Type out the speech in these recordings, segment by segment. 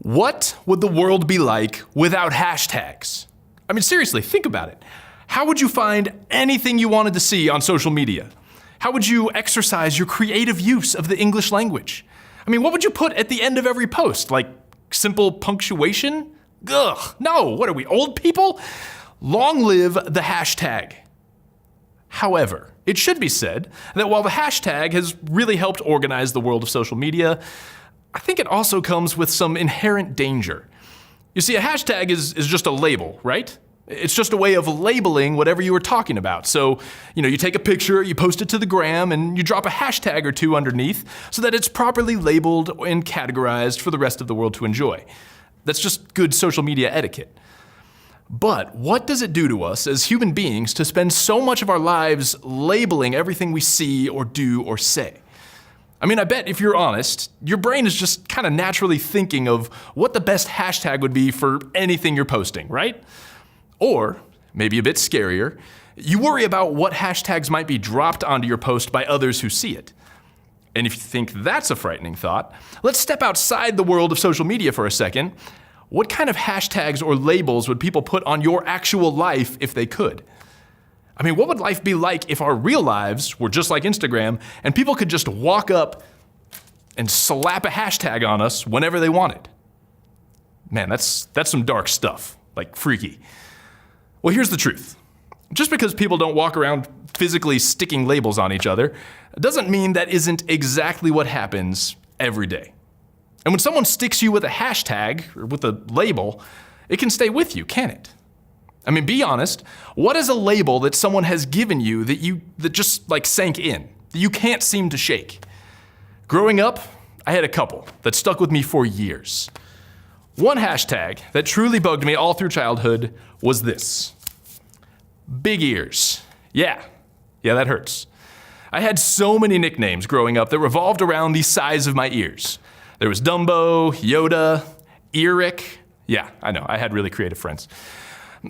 What would the world be like without hashtags? I mean, seriously, think about it. How would you find anything you wanted to see on social media? How would you exercise your creative use of the English language? I mean, what would you put at the end of every post? Like simple punctuation? Ugh, no, what are we, old people? Long live the hashtag. However, it should be said that while the hashtag has really helped organize the world of social media, I think it also comes with some inherent danger. You see, a hashtag is just a label, right? It's just a way of labeling whatever you were talking about. So, you take a picture, you post it to the gram, and you drop a hashtag or two underneath so that it's properly labeled and categorized for the rest of the world to enjoy. That's just good social media etiquette. But what does it do to us as human beings to spend so much of our lives labeling everything we see or do or say? I mean, I bet if you're honest, your brain is just kind of naturally thinking of what the best hashtag would be for anything you're posting, right? Or, maybe a bit scarier, you worry about what hashtags might be dropped onto your post by others who see it. And if you think that's a frightening thought, let's step outside the world of social media for a second. What kind of hashtags or labels would people put on your actual life if they could? I mean, what would life be like if our real lives were just like Instagram and people could just walk up and slap a hashtag on us whenever they wanted? Man, that's some dark stuff, like freaky. Well, here's the truth. Just because people don't walk around physically sticking labels on each other doesn't mean that isn't exactly what happens every day. And when someone sticks you with a hashtag or with a label, it can stay with you, can't it? I mean, be honest, what is a label that someone has given you that just like sank in, that you can't seem to shake? Growing up, I had a couple that stuck with me for years. One hashtag that truly bugged me all through childhood was this: big ears. Yeah, that hurts. I had so many nicknames growing up that revolved around the size of my ears. There was Dumbo, Yoda, Eric. Yeah, I know, I had really creative friends.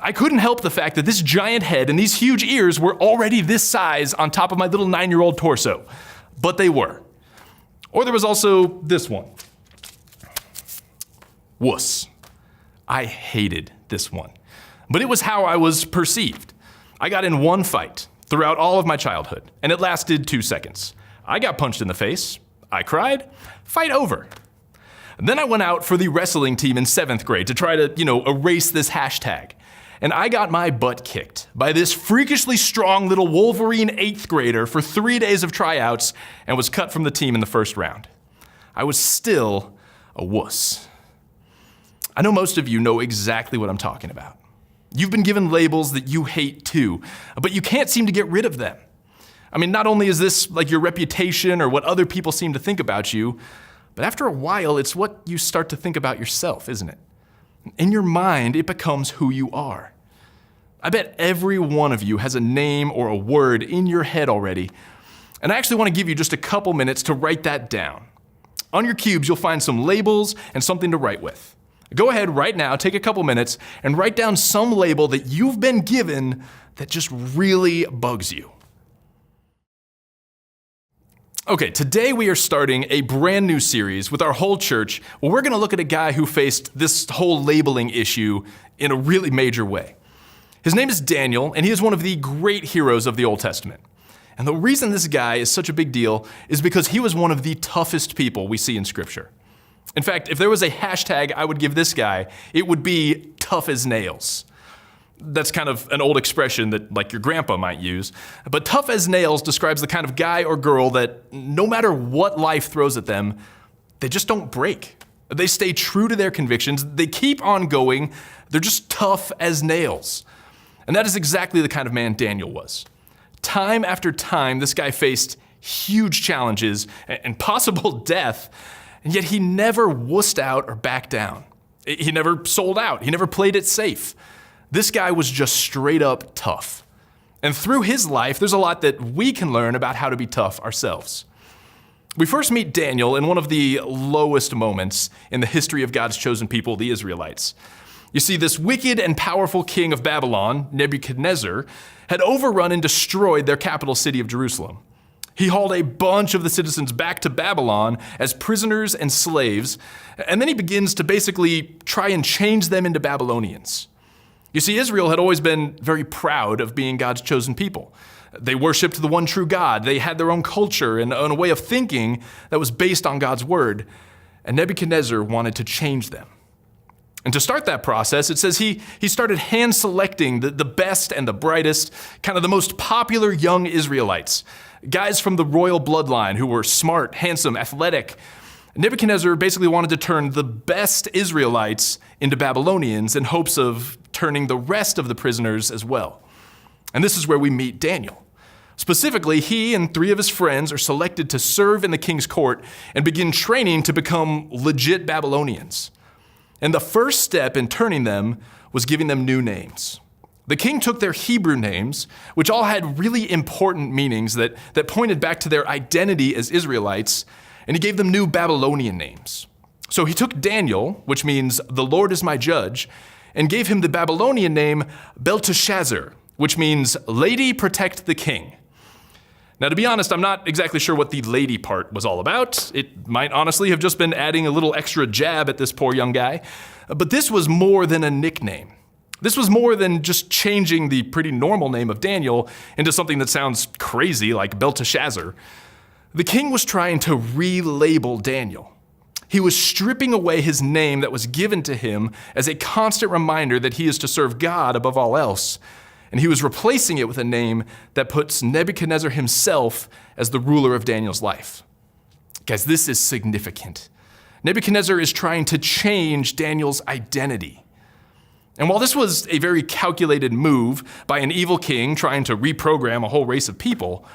I couldn't help the fact that this giant head and these huge ears were already this size on top of my little 9-year-old torso. But they were. Or there was also this one. Wuss. I hated this one. But it was how I was perceived. I got in one fight throughout all of my childhood, and it lasted 2 seconds. I got punched in the face. I cried. Fight over. And then I went out for the wrestling team in 7th grade to try to, erase this hashtag. And I got my butt kicked by this freakishly strong little Wolverine 8th grader for 3 days of tryouts and was cut from the team in the first round. I was still a wuss. I know most of you know exactly what I'm talking about. You've been given labels that you hate too, but you can't seem to get rid of them. I mean, not only is this like your reputation or what other people seem to think about you, but after a while, it's what you start to think about yourself, isn't it? In your mind, it becomes who you are. I bet every one of you has a name or a word in your head already, and I actually want to give you just a couple minutes to write that down. On your cubes, you'll find some labels and something to write with. Go ahead right now, take a couple minutes, and write down some label that you've been given that just really bugs you. Okay, today we are starting a brand new series with our whole church where we're going to look at a guy who faced this whole labeling issue in a really major way. His name is Daniel, and he is one of the great heroes of the Old Testament. And the reason this guy is such a big deal is because he was one of the toughest people we see in Scripture. In fact, if there was a hashtag I would give this guy, it would be tough as nails. That's kind of an old expression that like your grandpa might use. But tough as nails describes the kind of guy or girl that no matter what life throws at them, they just don't break. They stay true to their convictions. They keep on going. They're just tough as nails. And that is exactly the kind of man Daniel was. Time after time, this guy faced huge challenges and possible death, and yet he never wussed out or backed down. He never sold out. He never played it safe. This guy was just straight up tough. And through his life, there's a lot that we can learn about how to be tough ourselves. We first meet Daniel in one of the lowest moments in the history of God's chosen people, the Israelites. You see, this wicked and powerful king of Babylon, Nebuchadnezzar, had overrun and destroyed their capital city of Jerusalem. He hauled a bunch of the citizens back to Babylon as prisoners and slaves, and then he begins to basically try and change them into Babylonians. You see, Israel had always been very proud of being God's chosen people. They worshiped the one true God. They had their own culture and a way of thinking that was based on God's word, and Nebuchadnezzar wanted to change them. And to start that process, it says he started hand-selecting the best and the brightest, kind of the most popular young Israelites, guys from the royal bloodline who were smart, handsome, athletic. Nebuchadnezzar basically wanted to turn the best Israelites into Babylonians in hopes of turning the rest of the prisoners as well. And this is where we meet Daniel. Specifically, he and 3 of his friends are selected to serve in the king's court and begin training to become legit Babylonians. And the first step in turning them was giving them new names. The king took their Hebrew names, which all had really important meanings that pointed back to their identity as Israelites, and he gave them new Babylonian names. So he took Daniel, which means the Lord is my judge, and gave him the Babylonian name Belteshazzar, which means lady protect the king. Now, to be honest, I'm not exactly sure what the lady part was all about. It might honestly have just been adding a little extra jab at this poor young guy. But this was more than a nickname. This was more than just changing the pretty normal name of Daniel into something that sounds crazy like Belteshazzar. The king was trying to relabel Daniel. He was stripping away his name that was given to him as a constant reminder that he is to serve God above all else. And he was replacing it with a name that puts Nebuchadnezzar himself as the ruler of Daniel's life. Guys, this is significant. Nebuchadnezzar is trying to change Daniel's identity. And while this was a very calculated move by an evil king trying to reprogram a whole race of people,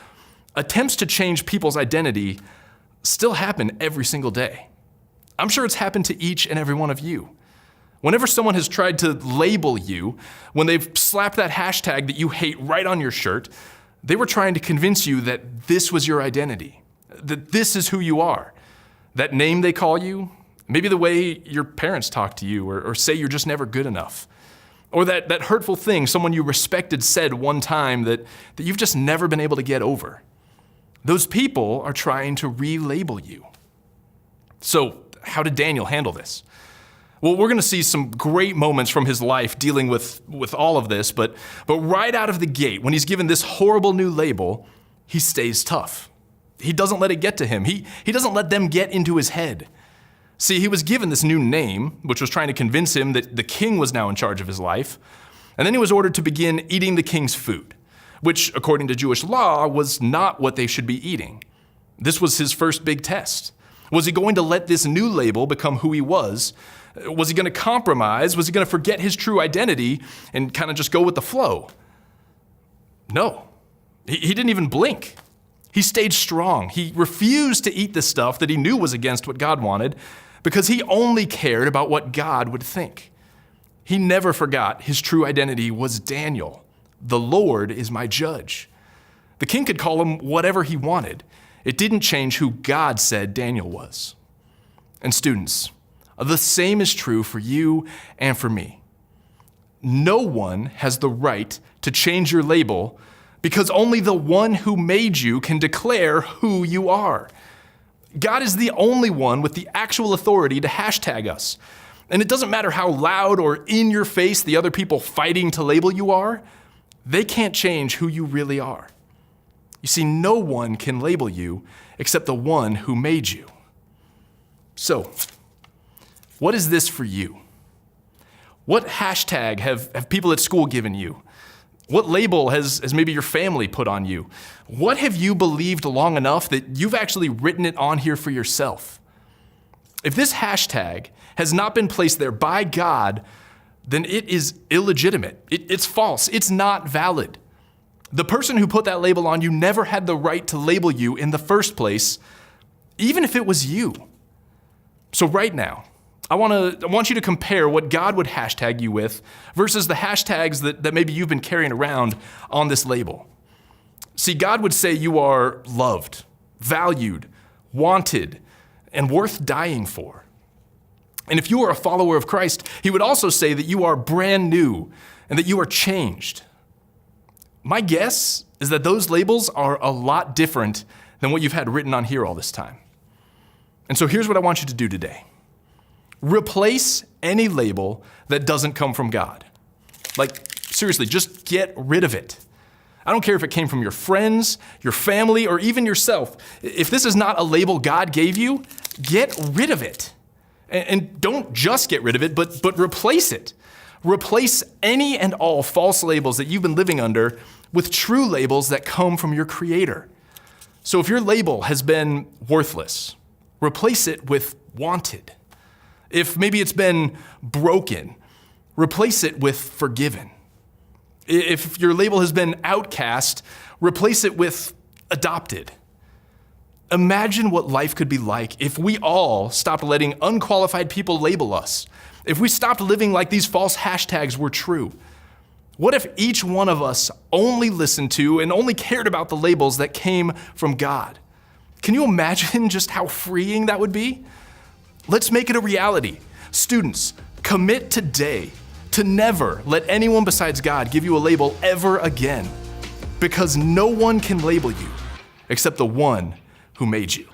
attempts to change people's identity still happen every single day. I'm sure it's happened to each and every one of you. Whenever someone has tried to label you, when they've slapped that hashtag that you hate right on your shirt, they were trying to convince you that this was your identity, that this is who you are. That name they call you, maybe the way your parents talk to you or say you're just never good enough. Or that hurtful thing someone you respected said one time that you've just never been able to get over. Those people are trying to relabel you. So how did Daniel handle this? Well, we're going to see some great moments from his life dealing with all of this, but right out of the gate, when he's given this horrible new label, he stays tough. He doesn't let it get to him. He doesn't let them get into his head. See, he was given this new name, which was trying to convince him that the king was now in charge of his life, and then he was ordered to begin eating the king's food, which, according to Jewish law, was not what they should be eating. This was his first big test. Was he going to let this new label become who he was? Was he going to compromise? Was he going to forget his true identity and kind of just go with the flow? No. He didn't even blink. He stayed strong. He refused to eat the stuff that he knew was against what God wanted because he only cared about what God would think. He never forgot his true identity was Daniel. The Lord is my judge. The king could call him whatever he wanted. It didn't change who God said Daniel was. And students, the same is true for you and for me. No one has the right to change your label because only the one who made you can declare who you are. God is the only one with the actual authority to hashtag us. And it doesn't matter how loud or in your face the other people fighting to label you are, they can't change who you really are. You see, no one can label you except the one who made you. So, what is this for you? What hashtag have people at school given you? What label has maybe your family put on you? What have you believed long enough that you've actually written it on here for yourself? If this hashtag has not been placed there by God, then it is illegitimate. It's false. It's not valid. The person who put that label on you never had the right to label you in the first place, even if it was you. So right now, I want you to compare what God would hashtag you with versus the hashtags that maybe you've been carrying around on this label. See, God would say you are loved, valued, wanted, and worth dying for. And if you are a follower of Christ, he would also say that you are brand new and that you are changed. My guess is that those labels are a lot different than what you've had written on here all this time. And so here's what I want you to do today. Replace any label that doesn't come from God. Like, seriously, just get rid of it. I don't care if it came from your friends, your family, or even yourself. If this is not a label God gave you, get rid of it. And don't just get rid of it, but replace it. Replace any and all false labels that you've been living under with true labels that come from your Creator. So if your label has been worthless, replace it with wanted. If maybe it's been broken, replace it with forgiven. If your label has been outcast, replace it with adopted. Imagine what life could be like if we all stopped letting unqualified people label us. If we stopped living like these false hashtags were true. What if each one of us only listened to and only cared about the labels that came from God? Can you imagine just how freeing that would be? Let's make it a reality. Students, commit today to never let anyone besides God give you a label ever again, because no one can label you except the one who made you.